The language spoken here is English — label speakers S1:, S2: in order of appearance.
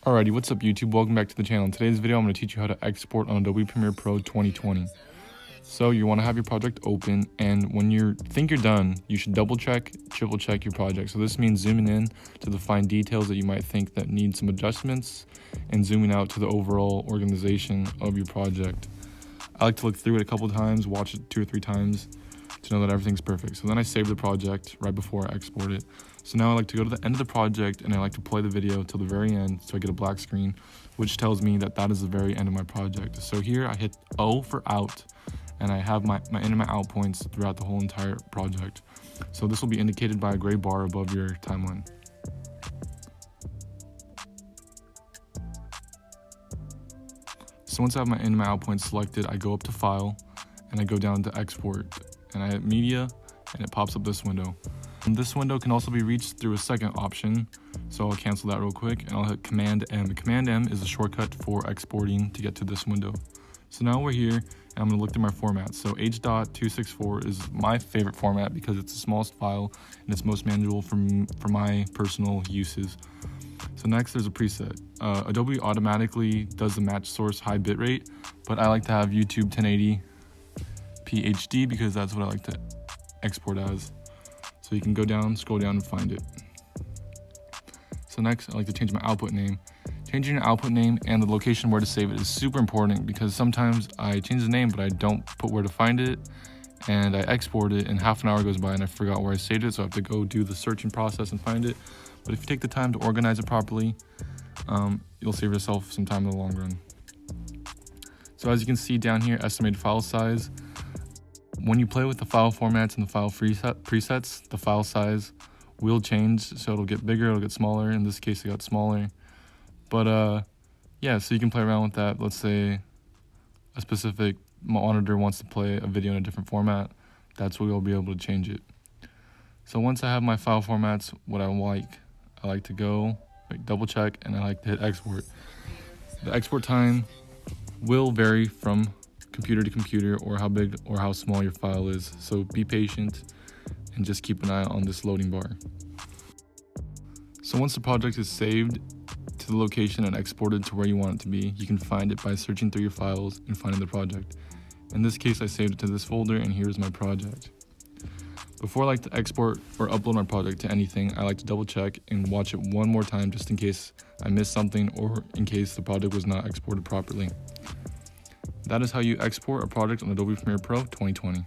S1: Alrighty, what's up YouTube? Welcome back to the channel. In today's video, I'm going to teach you how to export on Adobe Premiere Pro 2020. So you want to have your project open, and when you think you're done, you should double check, triple check your project. So this means zooming in to the fine details that you might think that need some adjustments, and zooming out to the overall organization of your project. I like to look through it a couple times, watch it 2 or 3 times to know that everything's perfect. So then I save the project right before I export it. So now I like to go to the end of the project and I like to play the video till the very end so I get a black screen, which tells me that that is the very end of my project. So here I hit O for out, and I have my in and my out points throughout the whole entire project. So this will be indicated by a gray bar above your timeline. So once I have my in and my out points selected, I go up to File and I go down to Export, and I hit Media and it pops up this window. And this window can also be reached through a second option, so I'll cancel that real quick and I'll hit Command M. Command M is a shortcut for exporting to get to this window. So now we're here and I'm going to look through my formats. So H.264 is my favorite format because it's the smallest file and it's most manageable for my personal uses. So next there's a preset. Adobe automatically does the match source high bitrate, but I like to have YouTube 1080p HD because that's what I like to export as. So you can go down, scroll down and find it. So next I like to change my output name. Changing your output name and the location where to save it is super important because sometimes I change the name but I don't put where to find it, and I export it and half an hour goes by and I forgot where I saved it, so I have to go do the searching process and find it. But if you take the time to organize it properly, you'll save yourself some time in the long run. So as you can see down here, estimated file size. When you play with the file formats and the file presets, the file size will change, so it'll get bigger, it'll get smaller. In this case, it got smaller. But yeah, so you can play around with that. Let's say a specific monitor wants to play a video in a different format. That's where you'll be able to change it. So once I have my file formats, what I like to go, double check, and I like to hit export. The export time will vary from computer to computer, or how big or how small your file is. So be patient and just keep an eye on this loading bar. So once the project is saved to the location and exported to where you want it to be, you can find it by searching through your files and finding the project. In this case, I saved it to this folder, and here's my project. Before I like to export or upload my project to anything, I like to double check and watch it one more time just in case I missed something or in case the project was not exported properly. That is how you export a project on Adobe Premiere Pro 2020.